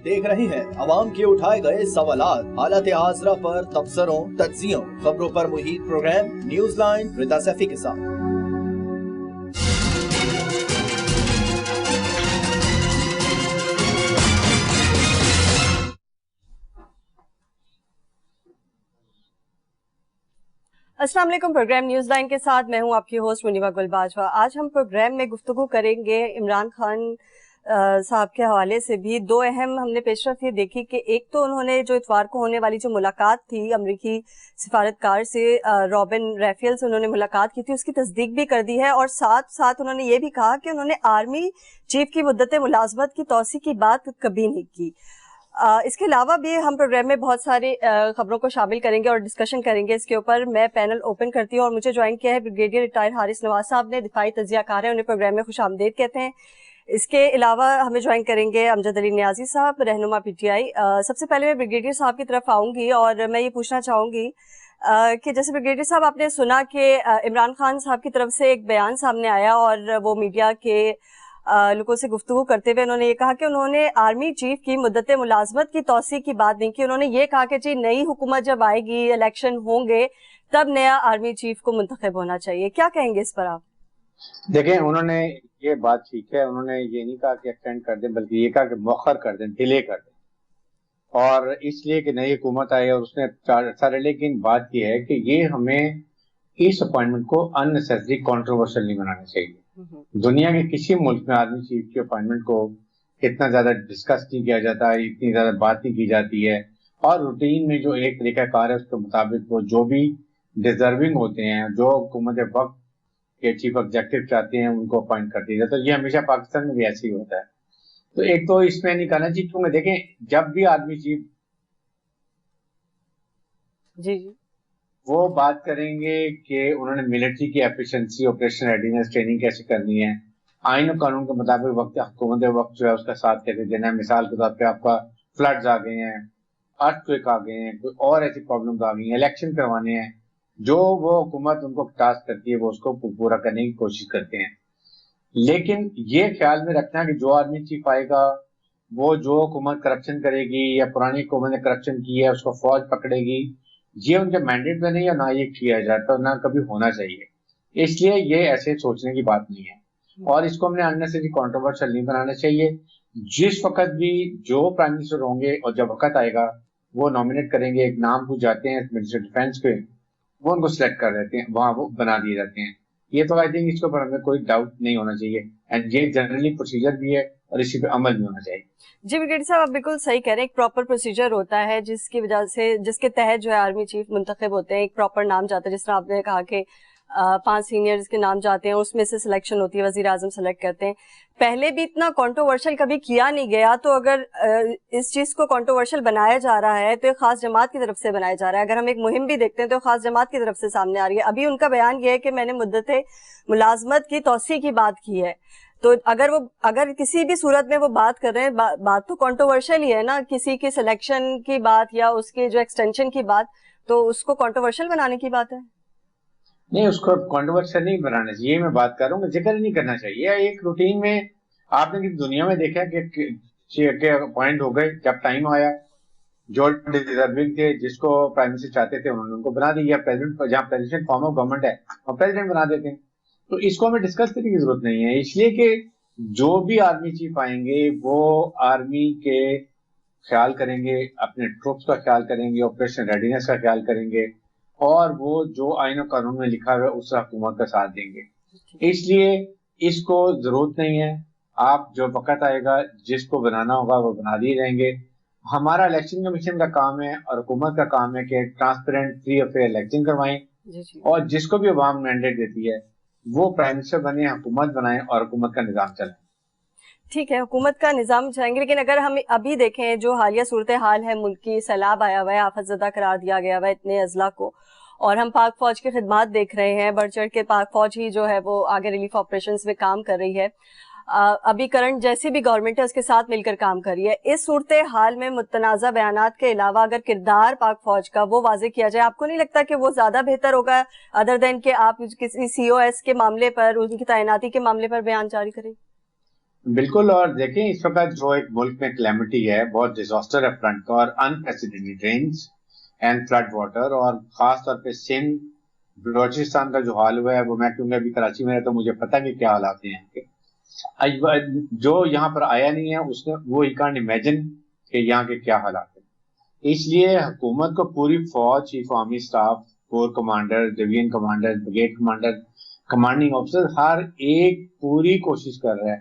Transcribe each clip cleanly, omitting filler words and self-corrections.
देख रहे हैं अवाम के उठाए गए सवालात, हालत हाजरा पर तबसरों, तज्जियों, खबरों पर मुहित प्रोग्राम न्यूज लाइन रिदा सैफी के साथ। अस्सलाम वालेकुम। प्रोग्राम न्यूज लाइन के साथ मैं हूं आपकी होस्ट मुनीबा गुलबाजवा। आज हम प्रोग्राम में गुफ्तगू करेंगे इमरान खान साहब के हवाले से भी। दो अहम हमने पेशरफ ये देखी कि एक तो उन्होंने जो इतवार को होने वाली जो मुलाकात थी अमरीकी सिफारतकार से, रॉबिन रैफेल से उन्होंने मुलाकात की थी, उसकी तस्दीक भी कर दी है और साथ साथ उन्होंने ये भी कहा कि उन्होंने आर्मी चीफ की मुद्दत मुलाजमत की तौसी की बात कभी नहीं की। इसके अलावा भी हम प्रोग्राम में बहुत सारी खबरों को शामिल करेंगे और डिस्कशन करेंगे इसके ऊपर। मैं पैनल ओपन करती हूँ और मुझे ज्वाइन किया है ब्रिगेडियर रिटायर हारिस नवाज साहब ने, दिफाई तज्जियाकार है, उन्हें प्रोग्राम में खुशामदीद कहते हैं। इसके अलावा हमें ज्वाइन करेंगे अमजद अली नियाजी साहब, रहनुमा पीटीआई। सबसे पहले मैं ब्रिगेडियर साहब की तरफ आऊंगी और मैं ये पूछना चाहूंगी कि जैसे ब्रिगेडियर साहब आपने सुना कि इमरान खान साहब की तरफ से एक बयान सामने आया और वो मीडिया के लोगों से गुफ्तगू करते हुए उन्होंने ये कहा कि उन्होंने आर्मी चीफ की मुद्दत मुलाजमत की तौसी की बात नहीं की। उन्होंने ये कहा कि जी नई हुकूमत जब आएगी, इलेक्शन होंगे, तब नया आर्मी चीफ को मुंतखब होना चाहिए। क्या कहेंगे इस पर आप? देखें, उन्होंने ये बात ठीक है, उन्होंने ये नहीं कहा कि एक्सटेंड कर दें, बल्कि ये कहा कि मौखर कर दें, डिले कर दें, और इसलिए कि नई हुकूमत आई और उसने सारे। लेकिन बात ये है कि ये हमें इस अपॉइंटमेंट को अननेसेसरी कंट्रोवर्शियल नहीं बनाना चाहिए। दुनिया के किसी मुल्क में आर्मी चीफ की अपॉइंटमेंट को इतना ज्यादा डिस्कस नहीं किया जाता है, इतनी ज्यादा बात नहीं की जाती है, और रूटीन में जो एक तरीकाकार है उसके मुताबिक वो जो भी डिजर्विंग होते हैं, जो हुकूमत वक्त के चीफ ऑब्जेक्टिव चाहते हैं, उनको अपॉइंट कर दिया जाता है। तो ये हमेशा पाकिस्तान में भी ऐसे ही होता है। तो एक तो इसमें नहीं करना चाहिए, क्योंकि देखें जब भी आर्मी चीफ जी वो बात करेंगे कि उन्होंने मिलिट्री की एफिशिएंसी, ऑपरेशन रेडीनेस, ट्रेनिंग कैसे करनी है, आइन और कानून के मुताबिक वक्त हुकूमत वक्त जो है उसका साथ कैसे देना है। मिसाल के तौर पे आपका फ्लड्स आ गए हैं, अर्थक्वेक आ गए हैं, कोई और ऐसी प्रॉब्लम्स आ गई हैं, इलेक्शन करवाने हैं, जो वो हुकूमत उनको टास्क करती है वो उसको पूरा करने की कोशिश करते हैं। लेकिन ये ख्याल में रखना कि जो आर्मी चीफ आएगा वो जो हुकूमत करप्शन करेगी या पुरानी हुकूमत ने करप्शन की है उसको फौज पकड़ेगी, ये उनके मैंडेट में नहीं है, ना ये किया जाता और ना कभी होना चाहिए। इसलिए ये ऐसे सोचने की बात नहीं है और इसको हमने अननेसेसरी कंट्रोवर्शियल नहीं बनाना चाहिए। जिस वक्त भी जो प्राइम मिनिस्टर होंगे और जब वक्त आएगा वो नॉमिनेट करेंगे, एक नाम पूछ जाते हैं मिनिस्टर डिफेंस के, वो उनको सिलेक्ट कर देते हैं, वहां वो बना दिए जाते हैं। ये तो आई थिंक इसके ऊपर हमें कोई डाउट नहीं होना चाहिए, एंड ये जनरली प्रोसीजर भी है और इसी पे अमल भी होना चाहिए। जी ब्रिगेडियर साहब, आप बिल्कुल सही कह रहे हैं। एक प्रॉपर प्रोसीजर होता है जिसकी वजह से, जिसके तहत जो है आर्मी चीफ मुंतखब होते हैं, एक प्रॉपर नाम जाता है। जिस तरह आपने कहा कि 5 सीनियर्स के नाम जाते हैं, उसमें से सिलेक्शन होती है, वजीर आजम सेलेक्ट करते हैं। पहले भी इतना कंट्रोवर्शियल कभी किया नहीं गया, तो अगर इस चीज को कंट्रोवर्शियल बनाया जा रहा है तो एक खास जमात की तरफ से बनाया जा रहा है। अगर हम एक मुहिम भी देखते हैं तो खास जमात की तरफ से सामने आ रही है। अभी उनका बयान यह है कि मैंने मुद्दत मुलाजमत की तौसी की बात की है। तो अगर किसी भी सूरत में वो बात कर रहे हैं, बात तो कंट्रोवर्शियल ही है ना, किसी की सिलेक्शन की बात या उसके जो एक्सटेंशन की बात, तो उसको कंट्रोवर्शियल बनाने की बात है। नहीं, उसको कंट्रोवर्शियल नहीं बनाना चाहिए, मैं बात कर रहा हूँ, जिक्र नहीं करना चाहिए। एक रूटीन में आपने दुनिया में देखा कि अपॉइंट हो गए, जब टाइम आया जो डिजर्विंग थे, जिसको प्राइम मिनिस्टर चाहते थे, उन्होंने उनको बना दिया प्रेसिडेंट। जहाँ प्रेसिडेंट फॉर्म ऑफ गवर्नमेंट है और प्रेसिडेंट बना देते हैं, तो इसको हमें डिस्कस करने की जरूरत नहीं है। इसलिए कि जो भी आर्मी चीफ आएंगे वो आर्मी के ख्याल करेंगे, अपने ट्रूप्स का ख्याल करेंगे, ऑपरेशन रेडीनेस का ख्याल करेंगे, और वो जो आइन और कानून में लिखा हुआ है उस हुकूमत का साथ देंगे। इसलिए इसको जरूरत नहीं है। आप जो वक्त आएगा जिसको बनाना होगा वो बना दिए जाएंगे। हमारा इलेक्शन कमीशन का काम है और हुकूमत का काम है कि ट्रांसपेरेंट, फ्री और फेयर इलेक्शन करवाएं, और जिसको भी अवाम मैंडेट देती है वो प्राइम मिनिस्टर बने, हुकूमत बनाए और हुकूमत का निजाम चलाए। ठीक है, हुकूमत का निजाम चलाएंगे। लेकिन अगर हम अभी देखें जो हालिया सूरत हाल है, मुल्क की सैलाब आया हुआ है, आफत ज़दा करार दिया गया हुआ है इतने अजला को, और हम पाक फौज की खिदमात देख रहे हैं, बढ़ चढ़ के पाक फौज ही जो है वो आगे रिलीफ ऑपरेशंस में काम कर रही है। अभी करंट जैसी भी गवर्नमेंट है उसके साथ मिलकर काम कर रही है। इस सूरत हाल में मुतनाज़ा बयानात के अलावा अगर किरदार पाक फौज का वो वाजे किया जाए, आपको नहीं लगता कि वो ज्यादा बेहतर होगा, अदर देन कि आप किसी COS के मामले पर, उनकी तैनाती के मामले पर बयान जारी करें? بالکل. اور دیکھیں اس وقت جو ایک ملک میں کلیمٹی ہے, بہت ڈیزاسٹر ہے فرنٹ کا, اور unprecedented rains and flood water, اور خاص طور پہ سندھ بلوچستان کا جو حال ہوا ہے وہ, میں کیونکہ ابھی کراچی میں رہتا ہوں, مجھے پتہ کہ کیا حالات ہیں جو یہاں پر آیا نہیں ہے اس نے, وہ ہی کانٹ امیجن کہ یہاں کے کیا حالات ہیں. اس لیے حکومت کو پوری فوج, chief army staff, corps commander, division commander, brigade commander, commanding officer, ہر ایک پوری کوشش کر رہا ہے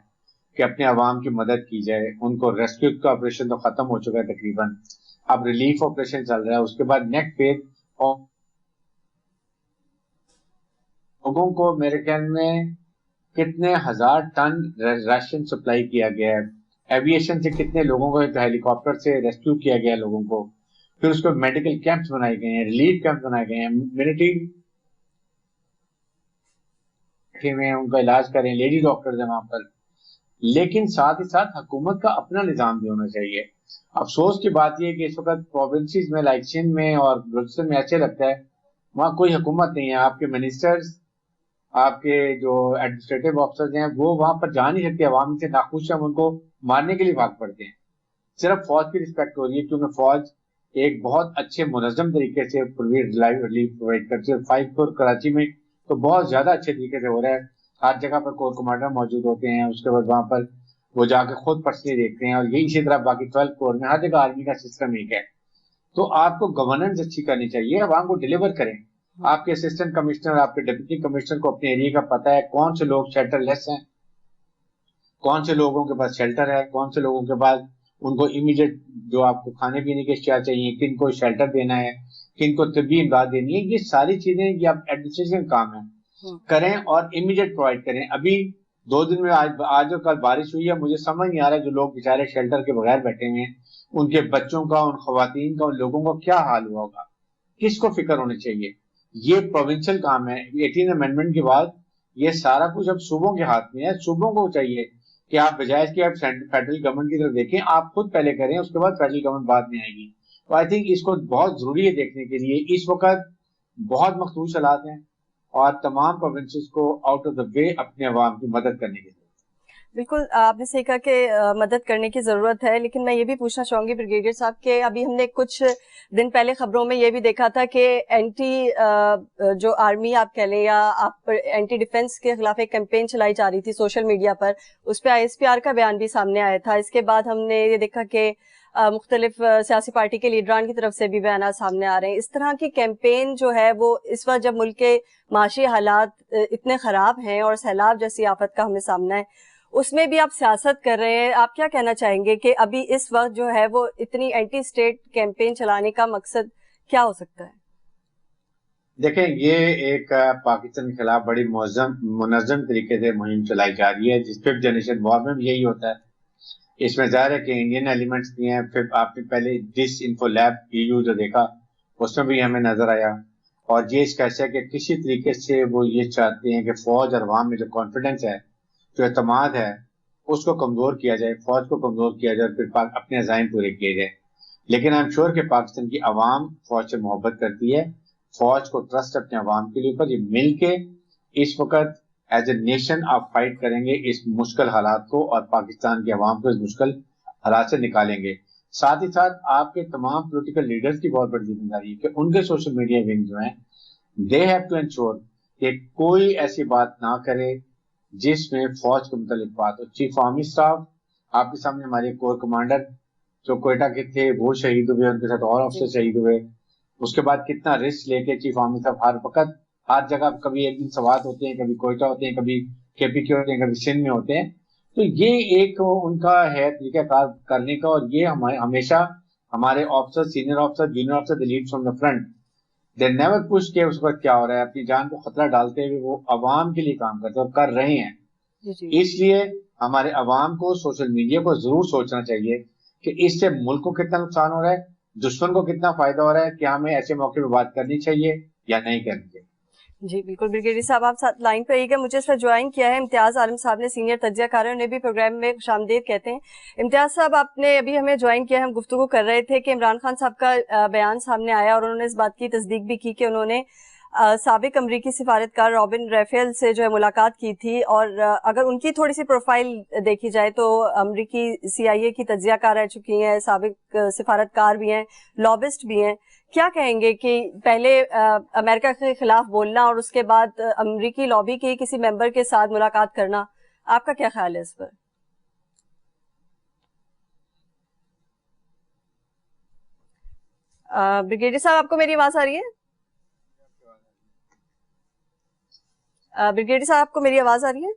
کہ اپنے عوام کی مدد کی جائے. ان کو ریسکیو کا آپریشن تو ختم ہو چکا ہے تقریباً, اب ریلیف آپریشن چل رہا ہے. اس کے بعد نیکسٹ فیز لوگوں کو میرے خیال میں کتنے ہزار ٹن راشن سپلائی کیا گیا ہے. ایویشن سے کتنے لوگوں کو, ہیلی کاپٹر سے ریسکیو کیا گیا لوگوں کو. پھر اس کو میڈیکل کیمپس بنائے گئے ہیں, ریلیف کیمپس بنائے گئے ہیں, ملٹری میں ان کا علاج کریں, لیڈی ڈاکٹرز ہیں وہاں پر. لیکن ساتھ ہی ساتھ حکومت کا اپنا نظام بھی ہونا چاہیے. افسوس کی بات یہ ہے کہ اس وقت پروونسز میں لائک سندھ میں اور بلوچستان میں ایسے لگتا ہے وہاں کوئی حکومت نہیں ہے. آپ کے منسٹرز, آپ کے جو ایڈمنسٹریٹو آفیسرز ہیں وہ وہاں پر جا نہیں سکتے. عوام سے ناخوش ہیں, ان کو مارنے کے لیے بھاگ پڑتے ہیں. صرف فوج کی رسپیکٹ ہو رہی ہے کیونکہ فوج ایک بہت اچھے منظم طریقے سے ریلیف پرووائڈ کرتی ہے. 5 کور کراچی میں تو بہت زیادہ اچھے طریقے سے ہو رہا ہے. ہر جگہ پر کور کمانڈر موجود ہوتے ہیں. اس کے بعد وہاں پر وہ جا کے خود پرسنلی دیکھتے ہیں, اور یہی اسی طرح باقی 12 کور میں ہر جگہ آرمی کا سسٹم ایک ہے. تو آپ کو گورننس اچھی کرنی چاہیے, عوام کو ڈیلیور کریں. آپ کے اسسٹنٹ کمشنر, آپ کے ڈپٹی کمشنر کو اپنے ایریا کا پتا ہے کون سے لوگ شیلٹر لیس ہیں, کون سے لوگوں کے پاس شیلٹر ہے, کون سے لوگوں کے پاس ان کو امیڈیٹ جو آپ کو کھانے پینے کے اشیاء چاہیے, کن کو شیلٹر دینا ہے, کن کو طبی امداد دینی ہے. یہ ساری چیزیں یہ آپ ایڈمنسٹریشن کام ہے کریں اور امیڈیٹ پرووائڈ کریں. ابھی 2 دن میں آج اور کل بارش ہوئی ہے, مجھے سمجھ نہیں آ رہا ہے جو لوگ بیچارے شیلٹر کے بغیر بیٹھے ہوئے ہیں, ان کے بچوں کا, ان خواتین کا, ان لوگوں کا کیا حال ہوا ہوگا, کس کو فکر ہونی چاہیے. یہ پروونشل کام ہے. 18 امینڈمنٹ کے بعد یہ سارا کچھ اب صوبوں کے ہاتھ میں ہے. صوبوں کو چاہیے کہ آپ بجائے اس کے آپ فیڈرل گورنمنٹ کی طرف دیکھیں, آپ خود پہلے کریں, اس کے بعد فیڈرل گورنمنٹ بعد میں آئے گی. تو آئی تھنک اس کو بہت ضروری ہے دیکھنے کے لیے. اس وقت بہت مخصوص حالات ہیں اور تمام پروونسز کو آؤٹ آف دا وے اپنے عوام کی مدد کرنے کے لیے. بالکل آپ نے صحیح کہا کہ مدد کرنے کی ضرورت ہے, لیکن میں یہ بھی پوچھنا چاہوں گی بریگیڈیئر صاحب کہ ابھی ہم نے کچھ دن پہلے خبروں میں یہ بھی دیکھا تھا کہ اینٹی جو آرمی آپ کہہ لیں یا آپ اینٹی ڈیفنس کے خلاف ایک کیمپین چلائی جا رہی تھی سوشل میڈیا پر, اس پہ ISPR کا بیان بھی سامنے آیا تھا. اس کے بعد ہم نے یہ دیکھا کہ مختلف سیاسی پارٹی کے لیڈران کی طرف سے بھی بیانات سامنے آ رہے ہیں. اس طرح کی کیمپین جو ہے وہ اس وقت جب ملک کے معاشی حالات اتنے خراب ہیں اور سیلاب جیسی آفت کا ہمیں سامنا ہے, اس میں بھی آپ سیاست کر رہے ہیں, آپ کیا کہنا چاہیں گے کہ ابھی اس وقت جو ہے وہ اتنی اینٹی اسٹیٹ کیمپین چلانے کا مقصد کیا ہو سکتا ہے؟ دیکھیں یہ ایک پاکستان کے خلاف بڑی منظم طریقے سے مہم چلائی جا رہی ہے, جس 5th جنریشن وار میں بھی یہی ہوتا ہے. اس میں ظاہر ہے کہ انڈین ایلیمنٹس بھی ہیں. پھر آپ نے پہلے ڈس انفو لیب EU جو دیکھا اس میں بھی ہمیں نظر آیا, اور یہ اس کا ایسا ہے کہ کسی طریقے سے وہ یہ چاہتے ہیں کہ فوج اور عوام میں جو کانفیڈنس ہے, جو اعتماد ہے, اس کو کمزور کیا جائے, فوج کو کمزور کیا جائے, پھر اپنے عزائم پورے کیے جائے. لیکن آئی ایم شیور کہ پاکستان کی عوام فوج سے محبت کرتی ہے, فوج کو ٹرسٹ اپنے عوام کے اوپر. یہ مل کے اس وقت ایز اے نیشن آپ فائٹ کریں گے اس مشکل حالات کو, اور پاکستان کے عوام کو اس مشکل حالات سے نکالیں گے. ساتھ ہی ساتھ آپ کے تمام پولیٹیکل لیڈرز کی بہت بڑی ذمہ داری ہے کہ ان کے سوشل میڈیا ونگ جو ہیں دے ہیو ٹو انشور کہ کوئی ایسی بات نہ کرے جس میں فوج کے متعلق بات ہو. چیف آرمی اسٹاف, آپ کے سامنے ہمارے کور کمانڈر جو کوئٹہ کے تھے وہ شہید ہوئے, ان کے ساتھ اور افسر شہید ہوئے. اس کے بعد کتنا رسک لے کے چیف آرمی صاحب ہر وقت ہر جگہ, کبھی ایک دن سوات ہوتے ہیں, کبھی کوئٹہ ہوتے ہیں, کبھی KPK ہوتے ہیں, کبھی سندھ میں ہوتے ہیں. تو یہ ایک ان کا ہے طریقہ کار کرنے کا, اور یہ ہمیشہ ہمارے officer, senior officer, junior officer, they lead from the front, they never push کہ اس وقت کیا ہو رہا ہے. اپنی جان کو خطرہ ڈالتے ہوئے وہ عوام کے لیے کام کرتے اور کر رہے ہیں. اس لیے ہمارے عوام کو سوشل میڈیا کو ضرور سوچنا چاہیے کہ اس سے ملک کو کتنا نقصان ہو رہا ہے, دشمن کو کتنا فائدہ ہو رہا ہے, کیا ہمیں ایسے موقع پہ بات کرنی چاہیے یا نہیں کرنی چاہیے. جی بالکل بریگیڈیئر صاحب آپ ساتھ لائن پہ رہیے گا. مجھے اس پر جوائن کیا ہے امتیاز عالم صاحب نے, سینئر تجزیہ کار, انہیں بھی پروگرام میں خوش آمدید کہتے ہیں. امتیاز صاحب آپ نے ابھی ہمیں جوائن کیا ہے, ہم گفتگو کر رہے تھے کہ عمران خان صاحب کا بیان سامنے آیا اور انہوں نے اس بات کی تصدیق بھی کی کہ انہوں نے साबिक अमरीकी सिफारतकार रॉबिन रैफेल से जो है मुलाकात की थी, और अगर उनकी थोड़ी सी प्रोफाइल देखी जाए तो अमरीकी CIA की तज्जियाकार रह चुकी हैं, साबिक सिफारतकार भी हैं, लॉबिस्ट भी हैं. क्या कहेंगे कि पहले अमेरिका के खिलाफ बोलना और उसके बाद अमरीकी लॉबी के किसी मेंबर के साथ मुलाकात करना, आपका क्या ख्याल है इस पर? ब्रिगेडियर साहब, आपको मेरी आवाज आ रही है? ब्रिगेडियर साहब, आपको मेरी आवाज आ रही है?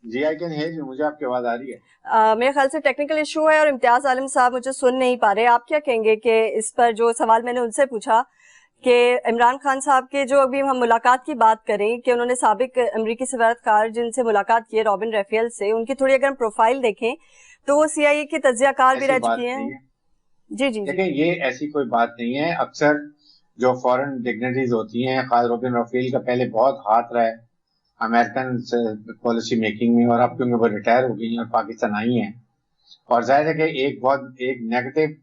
जी, आई कैन हियर यू. मुझे आपकी आवाज आ रही है. मेरे ख्याल से टेक्निकल इशू है और इम्तियाज आलम साहब मुझे सुन नहीं पा रहे. आप क्या कहेंगे कि इस पर जो सवाल मैंने उनसे पूछा कि इमरान खान साहब के जो अभी हम मुलाकात की बात करें कि उन्होंने साबिक अमरीकी सफारतकार जिनसे मुलाकात की है रॉबिन रैफेल से, उनकी थोड़ी अगर हम प्रोफाइल देखें तो वो CIA की तज्जियाकार भी रह चुकी हैं. जी जी देखिए, ये ऐसी कोई बात नहीं है. अक्सर जो फॉरेन डिग्निटरीज होती हैं, खास रॉबिन रैफेल का पहले बहुत हाथ रहा है अमेरिकन पॉलिसी मेकिंग में, और अब क्योंकि वो रिटायर हो गई हैं और पाकिस्तान आई हैं, और जाहिर है कि एक नेगेटिव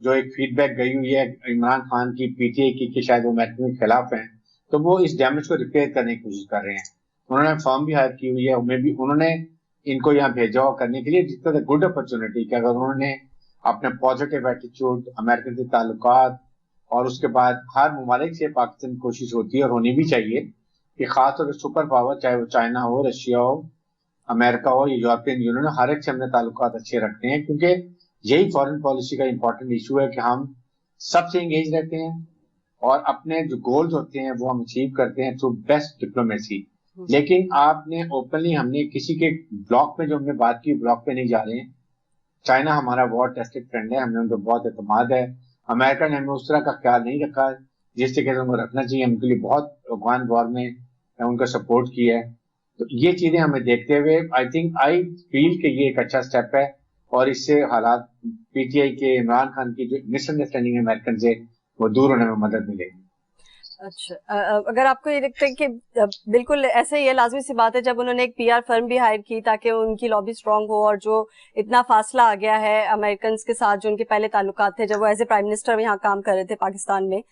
जो एक फीडबैक गई हुई है इमरान खान की PTI की कि शायद वो अमेरिका के खिलाफ हैं, तो वो इस डैमेज को रिपेयर करने की कोशिश कर रहे हैं. उन्होंने फॉर्म भी हायर की हुई है, उनमें भी उन्होंने इनको यहाँ भेजा हुआ करने के लिए, जिसका गुड अपॉर्चुनिटी कि अगर उन्होंने अपने पॉजिटिव एटीट्यूड, अमेरिका से ताल्लुकात, और उसके बाद हर ममालिक से पाकिस्तान की कोशिश होती है और होनी भी चाहिए कि खासतौर पर सुपर पावर, चाहे वो चाइना हो, रशिया हो, अमेरिका हो या यूरोपियन यूनियन, हर एक से हमने ताल्लुकात अच्छे रखते हैं, क्योंकि यही फॉरेन पॉलिसी का इंपॉर्टेंट इशू है कि हम सबसे एंगेज रहते हैं और अपने जो गोल्स होते हैं वो हम अचीव करते हैं थ्रू बेस्ट डिप्लोमेसी. लेकिन आपने ओपनली, हमने किसी के ब्लॉक पे जो हमने बात की, ब्लॉक पे नहीं जा रहे हैं. चाइना हमारा वॉर टेस्टेड फ्रेंड है, हमने उन पर बहुत एतमाद है. अमेरिका ने हमें उस तरह का ख्याल नहीं रखा जिस तरीके से उनको रखना चाहिए. उनके लिए बहुत अफगान वॉर में उनका सपोर्ट किया है. तो ये चीजें हमें देखते हुए आई फील कि ये एक अच्छा स्टेप है, और इससे हालात PTI के इमरान खान की जो मिसअंडरस्टैंडिंग है अमेरिकन से, वो दूर होने में मदद मिलेगी. अच्छा, अगर आपको ये लगता है कि बिल्कुल ऐसे ही है, लाजमी सी बात है, जब उन्होंने एक PR फर्म भी हायर की ताकि उनकी लॉबी स्ट्रांग हो, और जो इतना फासला आ गया है अमेरिकन के साथ जो उनके पहले ताल्लुकात थे जब वो एज ए प्राइम मिनिस्टर यहाँ काम कर रहे थे पाकिस्तान में,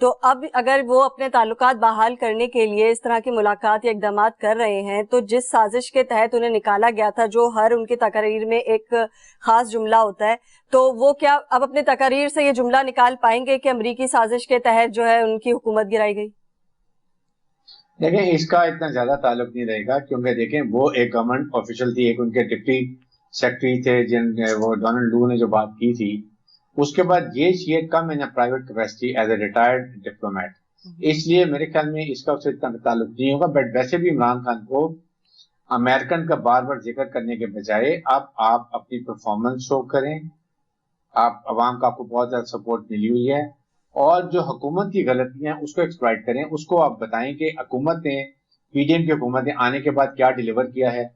तो अब अगर वो अपने ताल्लुकात बहाल करने के लिए इस तरह की मुलाकात या इकदाम कर रहे हैं, तो जिस साजिश के तहत उन्हें निकाला गया था, जो हर उनकी तकरीर में एक खास जुमला होता है, तो वो क्या अब अपने तकरीर से ये जुमला निकाल पाएंगे कि अमरीकी साजिश के तहत जो है उनकी हुकूमत गिराई गई? देखें, इसका इतना ज्यादा ताल्लुक नहीं रहेगा, क्योंकि देखें वो एक गवर्नमेंट ऑफिशियल थी, एक उनके डिप्टी सेक्रेटरी थे जिन वो डोनाल्ड लू ने जो बात की थी. उसके बाद ये come in private capacity as a retired diplomat, इसलिए मेरे ख्याल में इसका उससे इतना ताल्लुक नहीं होगा. बट वैसे भी इमरान खान को अमेरिकन का बार बार जिक्र करने के बजाय अब आप अपनी परफॉर्मेंस शो करें. आप अवाम का, आपको बहुत ज्यादा सपोर्ट मिली हुई है, और जो हुकूमत की गलतियां हैं उसको एक्सप्लॉइट करें. उसको आप बताएं कि हुकूमत ने, PDM की हुकूमत ने आने के बाद क्या डिलीवर किया है,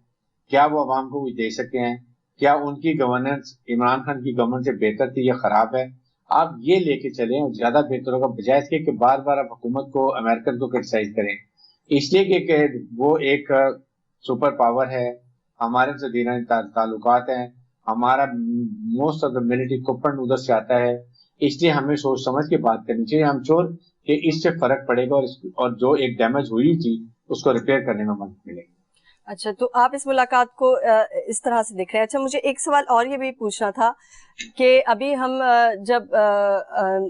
क्या वो अवाम को कुछ दे सके हैं, क्या उनकी गवर्नेंस इमरान खान की गवर्नमेंट से बेहतर थी या खराब है. आप ये लेके चलें और ज्यादा बेहतर होगा, बजाय इसके कि बार बार आप हुकूमत को, अमेरिकन को क्रिटिसाइज करें. इसलिए कि वो एक सुपर पावर है, हमारे से दीना ताल्लुकात हैं, हमारा most of the military equipment उधर से आता है, इसलिए हमें सोच समझ के बात करनी चाहिए. हम श्योर कि इससे फर्क पड़ेगा, और जो एक डैमेज हुई थी उसको रिपेयर करने में मदद मिलेगी. अच्छा, तो आप इस मुलाकात को इस तरह से देख रहे हैं. अच्छा, मुझे एक सवाल और ये भी पूछना था कि अभी हम जब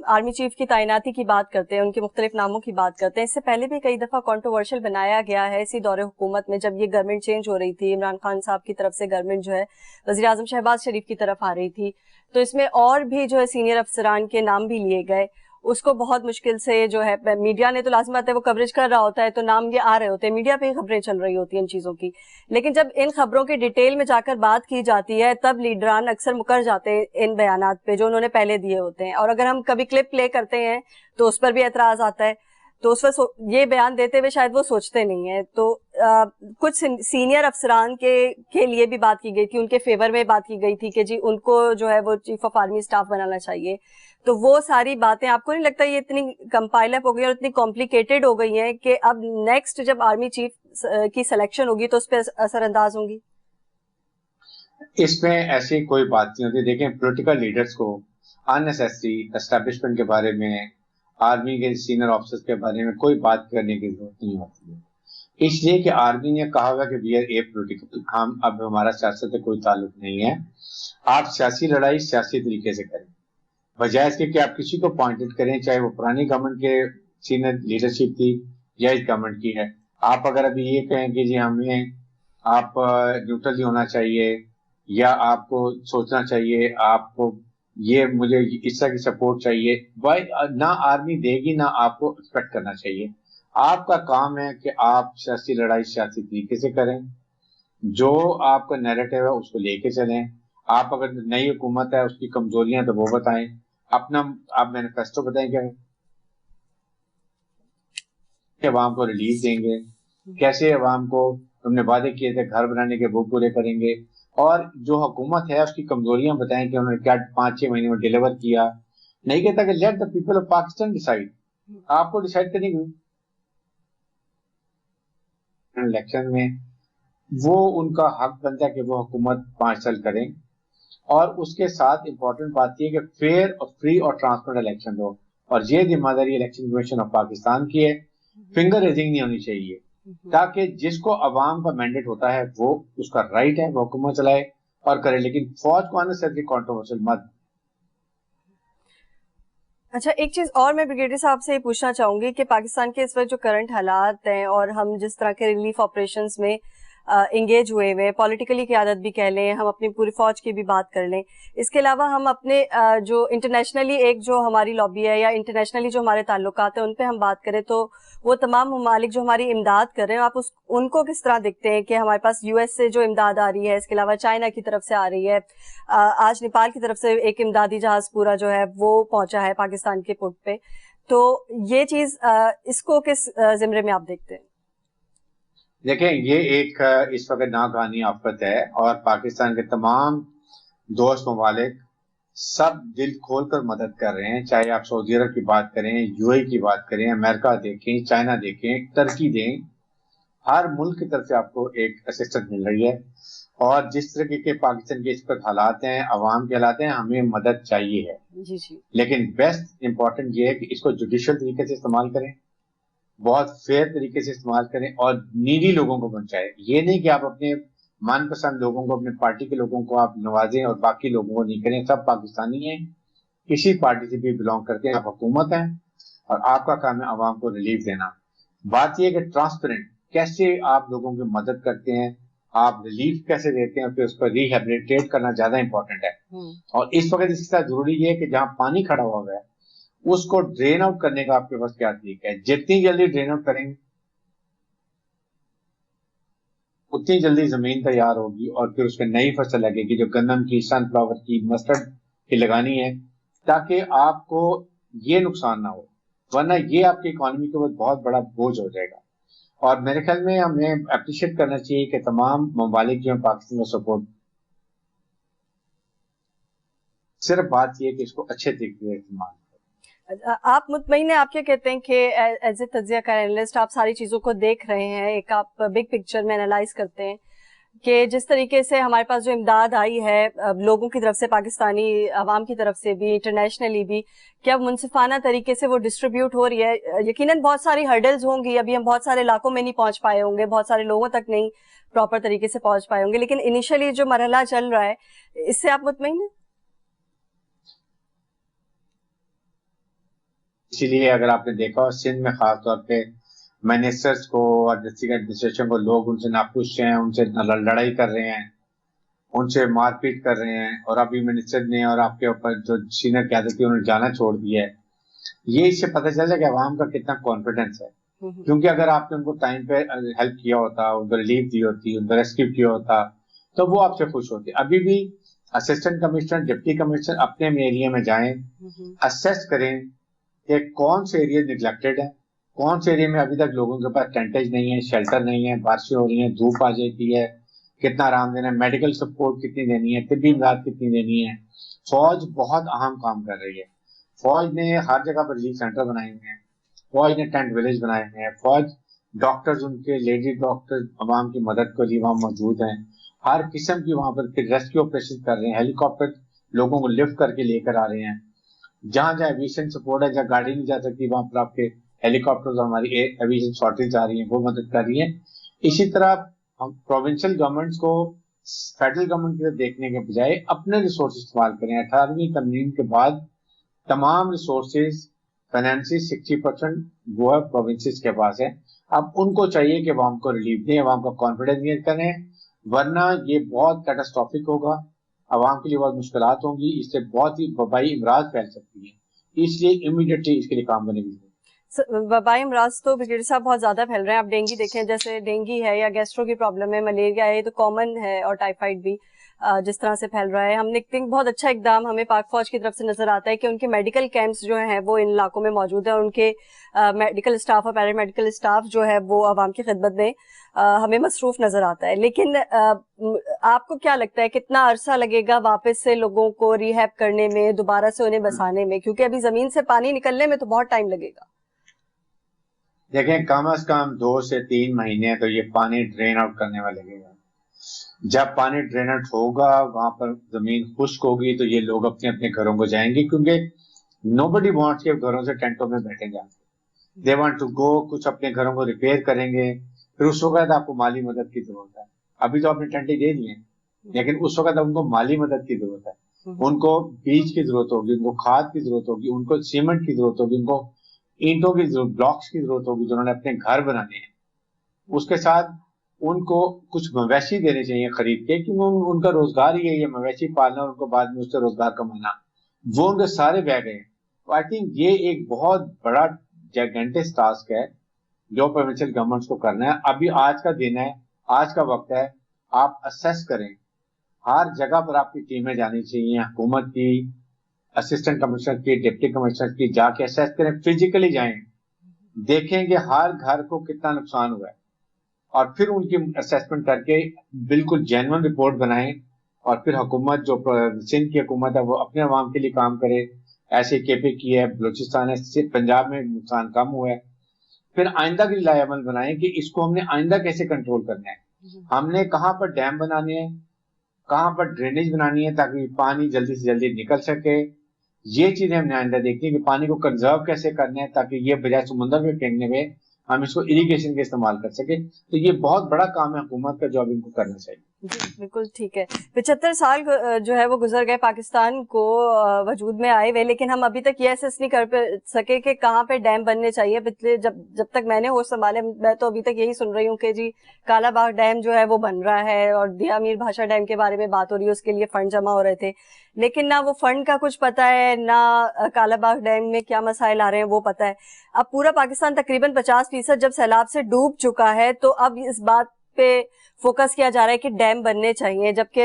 आर्मी चीफ की तैनाती की बात करते हैं, उनके मुख्तलिफ नामों की बात करते हैं, इससे पहले भी कई दफ़ा कंट्रोवर्शियल बनाया गया है इसी दौरे हुकूमत में, जब ये गवर्नमेंट चेंज हो रही थी, इमरान खान साहब की तरफ से गवर्नमेंट जो है वज़ीर आज़म शहबाज शरीफ की तरफ आ रही थी, तो इसमें और भी जो है सीनियर अफसरान के नाम भी लिए गए. उसको बहुत मुश्किल से जो है, मीडिया ने तो लाज़मी बात है वो कवरेज कर रहा होता है, तो नाम ये आ रहे होते हैं, मीडिया पे ही खबरें चल रही होती हैं इन चीज़ों की, लेकिन जब इन खबरों की डिटेल में जाकर बात की जाती है तब लीडरान अक्सर मुकर जाते हैं इन बयानात पे जो उन्होंने पहले दिए होते हैं, और अगर हम कभी क्लिप प्ले करते हैं तो उस पर भी एतराज़ आता है. तो उस पर ये बयान देते हुए शायद वो सोचते नहीं है. तो कुछ सीनियर अफसरान के लिए भी बात की गई थी, उनके फेवर में बात की गई थी कि जी उनको जो है वो चीफ ऑफ आर्मी स्टाफ बनाना चाहिए. तो वो सारी बातें आपको नहीं लगता ये इतनी कंपाइल अप हो गई और इतनी कॉम्प्लिकेटेड हो गई हैं कि अब नेक्स्ट जब आर्मी चीफ की सिलेक्शन होगी तो उस पर असरअंदाज होंगी? इसमें ऐसी कोई बात नहीं होती. देखें, पॉलिटिकल लीडर्स को अननेसेसरी एस्टैब्लिशमेंट के बारे में آرمی کے سینئر آفیسر کے بارے میں کوئی بات کرنے کی ضرورت نہیں ہوتی ہے، اس لیے کہ آرمی نے کہا ہوا کہ وی آر اے پولیٹیکل، ہم اب ہمارا سیاست سے کوئی تعلق نہیں ہے، آپ سیاسی لڑائی سیاسی طریقے سے کریں، بجائے اس کے کہ آپ کسی کو پوائنٹڈ کریں، چاہے وہ پرانی گورنمنٹ کے سینئر لیڈرشپ تھی یا اس گورنمنٹ کی ہے۔ آپ اگر ابھی یہ کہیں کہ جی ہمیں آپ نیوٹرل ہونا چاہیے یا آپ کو سوچنا چاہیے، آپ کو یہ مجھے اس طرح کی سپورٹ چاہیے، نہ آرمی دے گی نہ آپ کو ایکسپیکٹ کرنا چاہیے۔ آپ کا کام ہے کہ آپ سیاسی لڑائی سیاسی طریقے سے کریں، جو آپ کا نیریٹو ہے اس کو لے کے چلیں، آپ اگر نئی حکومت ہے اس کی کمزوریاں تو وہ بتائیں، اپنا آپ مینیفیسٹو بتائیں کہ عوام کو ریلیف دیں گے، کیسے عوام کو ہم نے وعدے کیے تھے گھر بنانے کے وہ پورے کریں گے، اور جو حکومت ہے اس کی کمزوریاں بتائیں کہ انہوں نے کیا 5-6 مہینے میں ڈیلیور کیا۔ نہیں کہتا کہ let the people of Pakistan decide, آپ کو ڈیسائیڈ کرنے کی الیکشن میں وہ ان کا حق بنتا ہے کہ وہ حکومت 5 سال کریں، اور اس کے ساتھ امپورٹنٹ بات یہ کہ فیئر اور فری اور ٹرانسپیرنٹ الیکشن ہو، اور یہ ذمہ داری الیکشن کمیشن آف پاکستان کی ہے۔ فنگر ریزنگ نہیں ہونی چاہیے، تاکہ جس کو عوام کا مینڈیٹ ہوتا ہے وہ اس کا رائٹ ہے وہ حکومت چلائے اور کرے، لیکن فوج کو انسیسری کنٹروورشل مت۔ اچھا، ایک چیز اور میں بریگیڈیئر صاحب سے یہ پوچھنا چاہوں گی کہ پاکستان کے اس وقت جو کرنٹ حالات ہیں اور ہم جس طرح کے ریلیف آپریشنز میں انگیج ہوئے ہوئے، پولیٹیکلی قیادت بھی کہہ لیں، ہم اپنی پوری فوج کی بھی بات کر لیں، اس کے علاوہ ہم اپنے جو انٹرنیشنلی ایک جو ہماری لابی ہے یا انٹرنیشنلی جو ہمارے تعلقات ہیں ان پہ ہم بات کریں تو وہ تمام ممالک جو ہماری امداد کر رہے ہیں، آپ ان کو کس طرح دیکھتے ہیں کہ ہمارے پاس یو ایس سے جو امداد آ رہی ہے، اس کے علاوہ چائنا کی طرف سے آ رہی ہے، آج نیپال کی طرف سے ایک امدادی جہاز پورا جو ہے وہ پہنچا ہے پاکستان کے پورٹ پہ، تو یہ چیز اس کو کس زمرے میں آپ دیکھتے ہیں؟ دیکھیں یہ ایک اس وقت ناگہانی آفت ہے، اور پاکستان کے تمام دوست ممالک سب دل کھول کر مدد کر رہے ہیں، چاہے آپ سعودی عرب کی بات کریں، یو اے کی بات کریں، امریکہ دیکھیں، چائنا دیکھیں، ترکی دیں، ہر ملک کی طرف سے آپ کو ایک اسسٹنس مل رہی ہے، اور جس طرح کے پاکستان کے اس وقت حالات ہیں، عوام کے حالات ہیں، ہمیں مدد چاہیے ہے، جی جی، لیکن بیسٹ امپورٹنٹ یہ ہے کہ اس کو جوڈیشل طریقے سے استعمال کریں، بہت فیئر طریقے سے استعمال کریں، اور نیڈی لوگوں کو پہنچائیں۔ یہ نہیں کہ آپ اپنے من پسند لوگوں کو، اپنے پارٹی کے لوگوں کو آپ نوازیں اور باقی لوگوں کو نہیں کریں۔ سب پاکستانی ہیں، کسی پارٹی سے بھی بلونگ کرتے ہیں، آپ حکومت ہیں اور آپ کا کام ہے عوام کو ریلیف دینا۔ بات یہ ہے کہ ٹرانسپیرنٹ کیسے آپ لوگوں کی مدد کرتے ہیں، آپ ریلیف کیسے دیتے ہیں، پھر اس کو ریہیبلیٹیٹ کرنا زیادہ امپورٹنٹ ہے۔ اور اس وقت اس کے ساتھ ضروری یہ ہے کہ جہاں پانی کھڑا ہوا ہے اس کو ڈرین آؤٹ کرنے کا آپ کے پاس کیا طریقہ ہے۔ جتنی جلدی ڈرین آؤٹ کریں گے اتنی جلدی زمین تیار ہوگی، اور پھر اس میں نئی فصل لگے گی جو گندم کی، سن فلاور کی، مسٹرڈ کی لگانی ہے، تاکہ آپ کو یہ نقصان نہ ہو، ورنہ یہ آپ کی اکانومی کے اوپر بہت بڑا بوجھ ہو جائے گا۔ اور میرے خیال میں ہمیں اپریشیٹ کرنا چاہیے کہ تمام ممالک جو ہیں پاکستان کو سپورٹ، صرف بات یہ کہ اس کو اچھے طریقے سے استعمال۔ آپ مطمئن ہیں، آپ کیا کہتے ہیں کہ ایز اے تجزیہ کار اینالسٹ آپ ساری چیزوں کو دیکھ رہے ہیں، ایک آپ بگ پکچر میں انالائز کرتے ہیں کہ جس طریقے سے ہمارے پاس جو امداد آئی ہے لوگوں کی طرف سے، پاکستانی عوام کی طرف سے بھی، انٹرنیشنلی بھی، کیا منصفانہ طریقے سے وہ ڈسٹریبیوٹ ہو رہی ہے؟ یقیناً بہت ساری ہرڈلز ہوں گی، ابھی ہم بہت سارے علاقوں میں نہیں پہنچ پائے ہوں گے، بہت سارے لوگوں تک نہیں پراپر طریقے سے پہنچ پائے ہوں گے، لیکن انیشلی جو مرحلہ چل رہا ہے اس سے آپ مطمئن ہیں؟ اسی لیے اگر آپ نے دیکھا سندھ میں خاص طور پہ منسٹرز کو اور ڈسٹرکٹ ایڈمنسٹریشن کو لوگ ان سے ناخوش ہیں، ان سے لڑائی کر رہے ہیں، ان سے مار پیٹ کر رہے ہیں، اور ابھی منسٹر نے اور آپ کے اوپر جو سینئر قیادت کی انہوں نے جانا چھوڑ دیا ہے۔ یہ اس سے پتہ چلتا ہے کہ عوام کا کتنا کانفیڈنس ہے، کیونکہ اگر آپ نے ان کو ٹائم پہ ہیلپ کیا ہوتا، ان کو ریلیف دی ہوتی، ان کو ریسکیو کیا ہوتا تو وہ آپ سے خوش ہوتے۔ ابھی بھی اسسٹنٹ کمشنر، ڈپٹی کمشنر اپنے ایریا میں جائیں، اسیس کریں کہ کون سے ایریا نگلیکٹڈ ہے، کون سے ایریا میں ابھی تک لوگوں کے پاس ٹینٹیج نہیں ہے، شیلٹر نہیں ہے، بارشیں ہو رہی ہیں، دھوپ آ جاتی ہے، کتنا آرام دینا ہے، میڈیکل سپورٹ کتنی دینی ہے، طبی امداد کتنی دینی ہے۔ فوج بہت اہم کام کر رہی ہے، فوج نے ہر جگہ پر ریلیف سینٹر بنائے ہوئے ہیں، فوج نے ٹینٹ ولیج بنائے ہوئے ہیں، فوج ڈاکٹرز، ان کے لیڈی ڈاکٹر عوام کی مدد کے لیے وہاں موجود ہیں، ہر قسم کی وہاں پر پھر ریسکیو آپریشن کر رہے ہیں، ہیلی کاپٹر لوگوں کو لفٹ کر کے لے کر آ رہے ہیں۔ जहां जहां एविएशन सपोर्ट है, जहां गाड़ी नहीं जा सकती, वहां पर आपके हेलीकॉप्टर, हमारी एविएशन शॉर्टेज आ रही है, वो मदद कर रही है। इसी तरह हम प्रोविंशियल गवर्नमेंट्स को फेडरल गवर्नमेंट की तरफ देखने के बजाय अपने रिसोर्स इस्तेमाल करें। 18वीं तरमीम के बाद तमाम रिसोर्सेज फाइनेंसिस 60% वो है प्रोविंसेस के पास है। अब उनको चाहिए कि अवाम को रिलीफ दें, अवाम का कॉन्फिडेंस गेन करें, वरना ये बहुत कैटास्ट्रॉफिक होगा, अवाम के लिए बहुत मुश्किलात होंगी, इससे बहुत ही वबाई अमराज फैल सकती है। इसलिए इमीडिएटली इसके लिए काम करने की जरूरत है। वबाई अमराज तो ब्रिगेडियर साहब बहुत ज्यादा फैल रहे हैं। आप डेंगू देखें, जैसे डेंगू है या गैस्ट्रो की प्रॉब्लम है, मलेरिया है, ये तो कॉमन है, और टाइफाइड भी जिस तरह से फैल रहा है। हमने एक बहुत अच्छा इकदाम हमें पाक फौज की तरफ से नजर आता है कि उनके मेडिकल कैंप्स जो हैं वो इन इलाकों में मौजूद है, और उनके मेडिकल स्टाफ और पैरामेडिकल स्टाफ जो है वो आवाम की खिदमत में हमें मसरूफ नजर आता है। लेकिन आपको क्या लगता है कितना अरसा लगेगा वापस से लोगों को रिहैब करने में, दोबारा से उन्हें बसाने में? क्योंकि अभी जमीन से पानी निकलने में तो बहुत टाइम लगेगा। देखें, कम अज कम 2 से 3 महीने तो ये पानी ड्रेन आउट करने में लगेगा। जब पानी ड्रेन आउट होगा, वहां पर जमीन खुश्क होगी, तो ये लोग अपने अपने घरों को जाएंगे, क्योंकि नोबडी वांट्स के घरों से टेंटों में बैठे जाएंगे। दे वांट टू गो, कुछ अपने घरों को रिपेयर करेंगे, फिर उस वक्त आपको माली मदद की जरूरत है। अभी तो आपने टेंटे दे दिए, लेकिन उस वक्त उनको माली मदद की जरूरत है। उनको बीज की जरूरत होगी, उनको खाद की जरूरत होगी, उनको सीमेंट की जरूरत होगी, उनको ईंटों की जरूरत, ब्लॉक्स की जरूरत होगी जो उन्होंने अपने घर बनाने हैं। उसके साथ उनको कुछ मवेशी देने चाहिए खरीद के, क्योंकि उनका रोजगार ही है ये मवेशी पालना, उनको बाद में उससे रोजगार कमाना। वो उनके सारे बह गए। तो आई थिंक ये एक बहुत बड़ा जैगेंटिक टास्क है जो प्रोविंशियल गवर्नमेंट्स को करना है। अभी आज का दिन है, आज का वक्त है, आप असेस करें। हर जगह पर आपकी टीमें जानी चाहिए, हुकूमत की, असिस्टेंट कमिश्नर की, डिप्टी कमिश्नर की, जाके असेस करें, फिजिकली जाएं, देखेंगे हर घर को कितना नुकसान हुआ है, और फिर उनकी असेसमेंट करके बिल्कुल जेन्युइन रिपोर्ट बनाएं। और फिर हुकूमत, जो सिंध की हुकूमत है, वो अपने अवाम के लिए काम करे। ऐसे केपी की है, बलूचिस्तान है, पंजाब में नुकसान कम हुआ है। फिर आइंदा के लिए लाएमल बनाएं कि इसको हमने आइंदा कैसे कंट्रोल करना है। हमने कहाँ पर डैम बनाने हैं, कहाँ पर ड्रेनेज बनानी है, ताकि पानी जल्दी से जल्दी निकल सके। ये चीजें हमने आइंदा देखनी है कि पानी को कंजर्व कैसे करना है, ताकि ये बजाय समुद्र में फेंकने में हम इसको इरिगेशन के इस्तेमाल कर सके। तो ये बहुत बड़ा काम है हुकूमत का, जो अब इनको करना चाहिए। जी बिल्कुल ठीक है। 75 साल जो है वो गुजर गए पाकिस्तान को वजूद में आए हुए, लेकिन हम अभी तक ये असेस नहीं कर सके कि कहाँ पे डैम बनने चाहिए। पिछले जब तक मैंने होश संभाले, मैं तो अभी तक यही सुन रही हूँ कि जी कालाबाग डैम जो है वो बन रहा है, और दिया मीर भाषा डैम के बारे में बात हो रही है, उसके लिए फंड जमा हो रहे थे, लेकिन ना वो फंड का कुछ पता है, ना कालाबाग डैम में क्या मसाइल आ रहे हैं वो पता है। अब पूरा पाकिस्तान तकरीबन 50% जब सैलाब से डूब चुका है, तो अब इस बात पे फोकस किया जा रहा है कि डैम बनने चाहिए, जबकि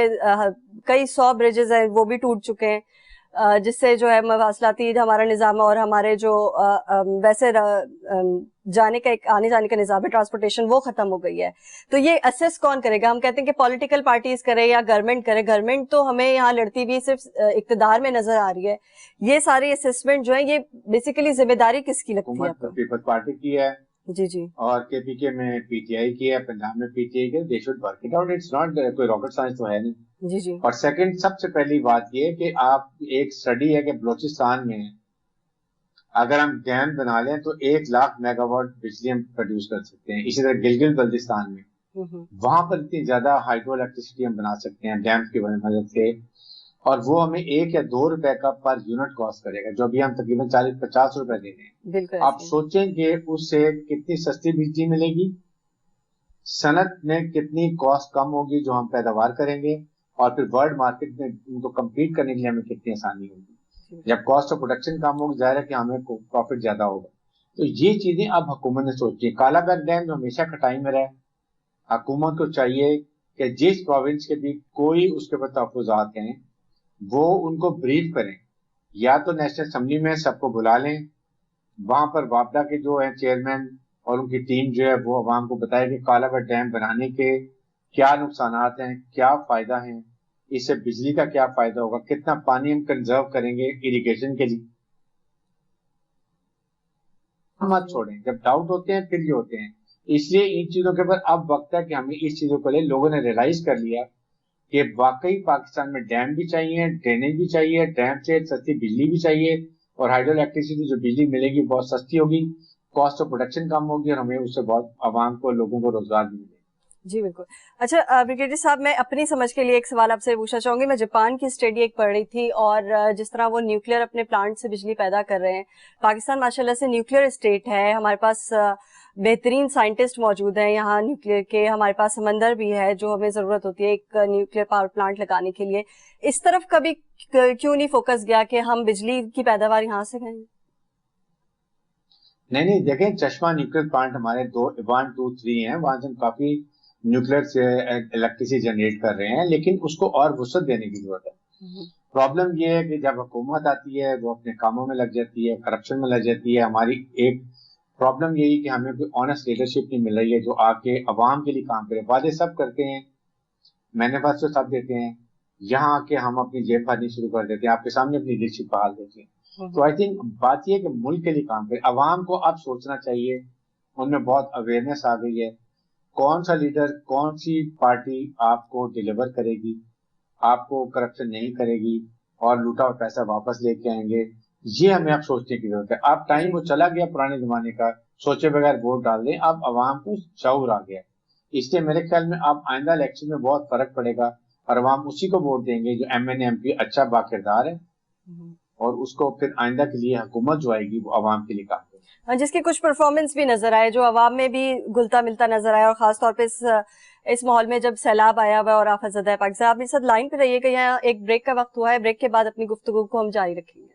कई 100 ब्रिजेस हैं वो भी टूट चुके हैं, जिससे जो है मवासलाती हमारा निज़ाम और हमारे जो वैसे जाने का एक आने जाने का निज़ाम है, ट्रांसपोर्टेशन, वो खत्म हो गई है। तो ये असेस कौन करेगा? हम कहते हैं कि पॉलिटिकल पार्टीज करे या गवर्नमेंट करे। गवर्नमेंट तो हमें यहाँ लड़ती भी सिर्फ इक्तदार में नजर आ रही है। ये सारी असेसमेंट जो है, ये बेसिकली जिम्मेदारी किसकी लगती है आपको? पीपल्स पार्टी की है जी जी, और केपीके में पीटीआई की है, पंजाब में पीटीआई की है। They should work it out, it's not कोई रॉकेट साइंस तो है नहीं। जी जी। और सेकंड, सबसे पहली बात ये कि आप, एक स्टडी है कि बलूचिस्तान में अगर हम डैम बना लें तो 1 लाख मेगावाट बिजली हम प्रोड्यूस कर सकते हैं। इसी तरह गिलगित बल्तिस्तान में, वहां पर इतनी ज्यादा हाइड्रो इलेक्ट्रिसिटी हम बना सकते हैं डैम की मदद से, और वो हमें 1 या 2 रुपए का पर यूनिट कॉस्ट करेगा, जो अभी हम तकरीबन 40-50 रुपए दे रहे हैं। आप सोचेंगे उससे कितनी सस्ती बिजली मिलेगी, सनत में कितनी कॉस्ट कम होगी जो हम पैदावार करेंगे, और फिर वर्ल्ड मार्केट में उनको कम्पीट करने के लिए हमें कितनी आसानी होगी। जब कॉस्ट ऑफ प्रोडक्शन कम होगी, जाहिर है कि हमें प्रॉफिट ज्यादा होगा। तो ये चीजें अब हुकूमत ने सोची है। कालाबाग डैम जो हमेशा कटाई में रहा, हुकूमत को चाहिए कि जिस प्रोविंस के भी कोई उसके ऊपर तहफुजात हैं, वो उनको ब्रीफ करें, या तो नेशनल असेंबली में सबको बुला लें, वहां पर वापडा के जो है चेयरमैन और उनकी टीम जो है वो अवाम को बताए कि कालाबाग डैम बनाने के क्या नुकसान हैं, क्या फायदा है, इससे बिजली का क्या फायदा होगा, कितना पानी हम कंजर्व करेंगे इरिगेशन के लिए। मत छोड़ें, जब डाउट होते हैं फिर ये होते हैं। इसलिए इन चीजों के ऊपर अब वक्त है कि हमें इस चीजों को ले, लोगों ने रियलाइज कर लिया कि वाकई पाकिस्तान में डैम भी चाहिए, ड्रेनेज भी चाहिए, डैम से सस्ती बिजली भी चाहिए, اور ہائیڈرو الیکٹریسٹی جو بجلی ملے گی بہت سستی ہوگی, کاسٹ آف پروڈکشن کم ہوگی, اور ہمیں اس سے بہت عوام کو, لوگوں کو روزگار بھی ملے گا. جی بالکل. اچھا بریگیڈیئر صاحب, میں اپنی سمجھ کے لیے ایک سوال آپ سے پوچھنا چاہوں گی. میں جاپان کی اسٹڈی ایک پڑھ رہی تھی, اور جس طرح وہ نیوکلیر اپنے پلانٹ سے بجلی پیدا کر رہے ہیں, پاکستان ماشاء اللہ سے نیوکلیر اسٹیٹ ہے, ہمارے پاس بہترین سائنٹسٹ موجود ہیں یہاں نیوکلیر کے, ہمارے پاس سمندر بھی ہے جو ہمیں ضرورت ہوتی ہے ایک نیوکلیر پاور پلانٹ لگانے کے لیے. اس طرف کبھی کیوں نہیں فوکس گیا کہ ہم بجلی کی پیداوار یہاں سے کریں؟ نہیں دیکھیں, چشمہ نیوکلیر پلانٹ ہمارے 1 2 3 ہیں, وہاں سے ہم کافی نیوکلیر سے الیکٹریسٹی جنریٹ کر رہے ہیں, لیکن اس کو اور وسعت دینے کی ضرورت ہے. پرابلم یہ ہے کہ جب حکومت آتی ہے وہ اپنے کاموں میں لگ جاتی ہے, کرپشن میں لگ جاتی ہے. ہماری ایک پرابلم یہی کہ ہمیں کوئی آنےسٹ لیڈرشپ نہیں مل رہی ہے جو آ کے عوام کے لیے کام کرے. وعدے سب کرتے ہیں, مینیفیسٹو سب دیتے ہیں, یہاں آ کے ہم اپنی جیب بھرنی شروع کر دیتے ہیں, آپ کے سامنے اپنی لیڈرشپ بحال دیتے ہیں. تو آئی تھنک بات یہ ہے کہ ملک کے لیے کام کرے. عوام کو اب سوچنا چاہیے, ان میں بہت اویئرنیس آ گئی ہے, کون سا لیڈر, کون سی پارٹی آپ کو ڈیلیور کرے گی, آپ کو کرپشن نہیں کرے گی اور لوٹا ہوا پیسہ واپس لے کے آئیں گے. یہ ہمیں اب سوچنے کی ضرورت ہے. اب ٹائم وہ چلا گیا پرانے زمانے کا, سوچے بغیر ووٹ ڈال دیں. اب عوام کو شعور آ گیا, اس لیے میرے خیال میں اب آئندہ الیکشن میں بہت فرق پڑے گا, اور عوام اسی کو ووٹ دیں گے جو ایم این ایم پی اچھا باکردار ہے, اور اس کو پھر آئندہ کے لیے حکومت جو آئے گی وہ عوام کے لیے کام کرے. جس کی کچھ پرفارمنس بھی نظر آئے, جو عوام میں بھی گلتا ملتا نظر آیا, اور خاص طور پہ اس ماحول میں جب سیلاب آیا ہوا اور آفت زدہ ہے پاکستان. آپ میرے ساتھ لائن پہ رہیے گا, یہاں ایک بریک کا وقت ہوا ہے, بریک کے بعد اپنی گفتگو کو ہم جاری رکھیں گے.